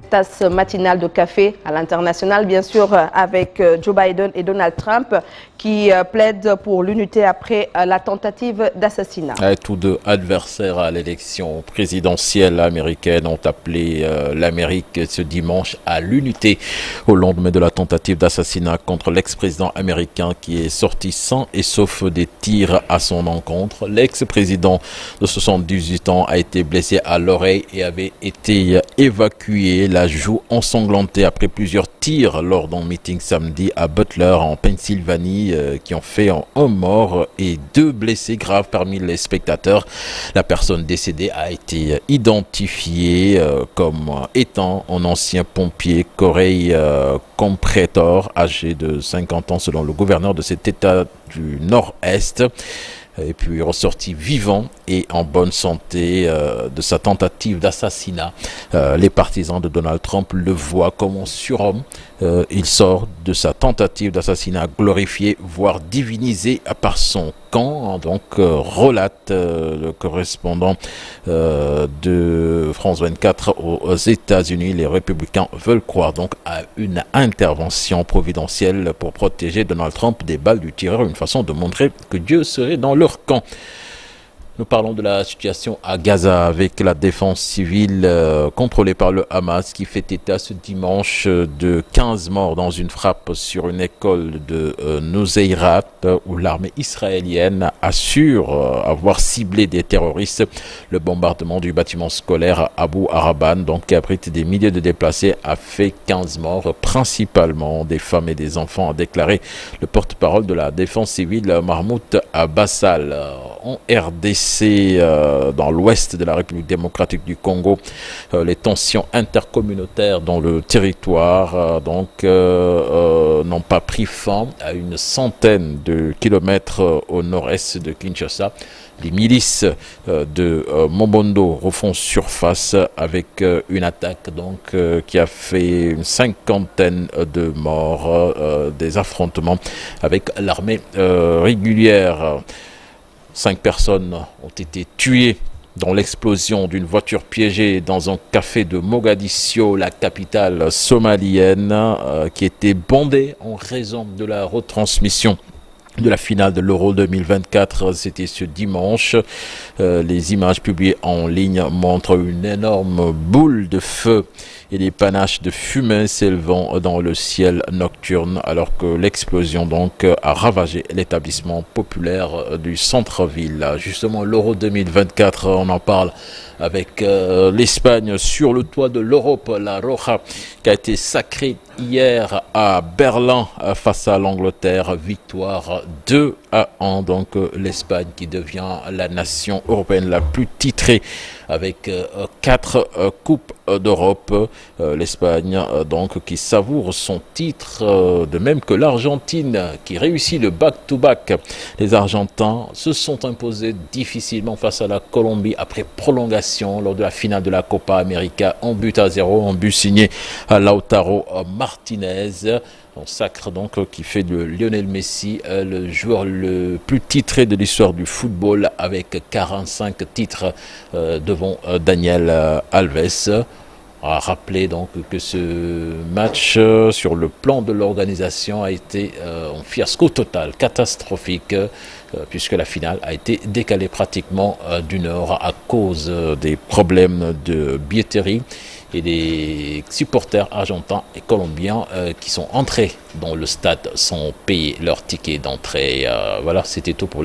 tasse matinale de café à l'international, bien sûr, avec Joe Biden et Donald Trump qui plaident pour l'unité après la tentative d'assassinat. Tous deux adversaires à l'élection présidentielle américaine ont appelé l'Amérique ce dimanche à l'unité au lendemain de la tentative d'assassinat contre l'ex-président américain qui est sorti sain et sauf des tirs à son encontre. L'ex-président de 78 ans a été blessé à l'oreille et avait été évacué, la joue ensanglantée après plusieurs tirs lors d'un meeting samedi à Butler en Pennsylvanie qui ont fait un mort et 2 blessés graves parmi les spectateurs. La personne décédée a été identifiée comme étant un ancien pompier, Corey Compretor, âgé de 50 ans selon le gouverneur de cet état du Nord-Est. Et puis ressorti vivant et en bonne santé de sa tentative d'assassinat. Les partisans de Donald Trump le voient comme un surhomme. Il sort de sa tentative d'assassinat glorifié, voire divinisé par son camp. Donc relate le correspondant de France 24 aux États-Unis. Les républicains veulent croire donc à une intervention providentielle pour protéger Donald Trump des balles du tireur, une façon de montrer que Dieu serait dans leur camp. Nous parlons de la situation à Gaza avec la défense civile contrôlée par le Hamas qui fait état ce dimanche de 15 morts dans une frappe sur une école de Nuseirat où l'armée israélienne assure avoir ciblé des terroristes. Le bombardement du bâtiment scolaire Abu Araban, donc qui abrite des milliers de déplacés, a fait 15 morts, principalement des femmes et des enfants, a déclaré le porte-parole de la défense civile Mahmoud Abbasal. En RDC, dans l'ouest de la République démocratique du Congo, les tensions intercommunautaires dans le territoire n'ont pas pris fin. À une centaine de kilomètres au nord-est de Kinshasa, les milices de Mobondo refont surface avec une attaque qui a fait une 50aine de morts, des affrontements avec l'armée régulière. 5 personnes ont été tuées dans l'explosion d'une voiture piégée dans un café de Mogadiscio, la capitale somalienne, qui était bondée en raison de la retransmission de la finale de l'Euro 2024. C'était ce dimanche. Les images publiées en ligne montrent une énorme boule de feu et des panaches de fumée s'élevant dans le ciel nocturne alors que l'explosion a ravagé l'établissement populaire du centre-ville. Justement, l'Euro 2024, on en parle avec l'Espagne sur le toit de l'Europe, la Roja, qui a été sacrée hier à Berlin face à l'Angleterre. Victoire 2-1. Donc l'Espagne qui devient la nation européenne la plus titrée avec 4 coupes d'Europe. L'Espagne qui savoure son titre, de même que l'Argentine qui réussit le back-to-back. Les Argentins se sont imposés difficilement face à la Colombie après prolongation lors de la finale de la Copa América, 1-0, un but signé à Lautaro Martinez. Un sacre qui fait de Lionel Messi le joueur le plus titré de l'histoire du football avec 45 titres devant Daniel Alves. A rappelé que ce match sur le plan de l'organisation a été un fiasco total, catastrophique, puisque la finale a été décalée pratiquement d'1 heure à cause des problèmes de billetterie et des supporters argentins et colombiens qui sont entrés dans le stade sans payer leur ticket d'entrée. Voilà, c'était tout pour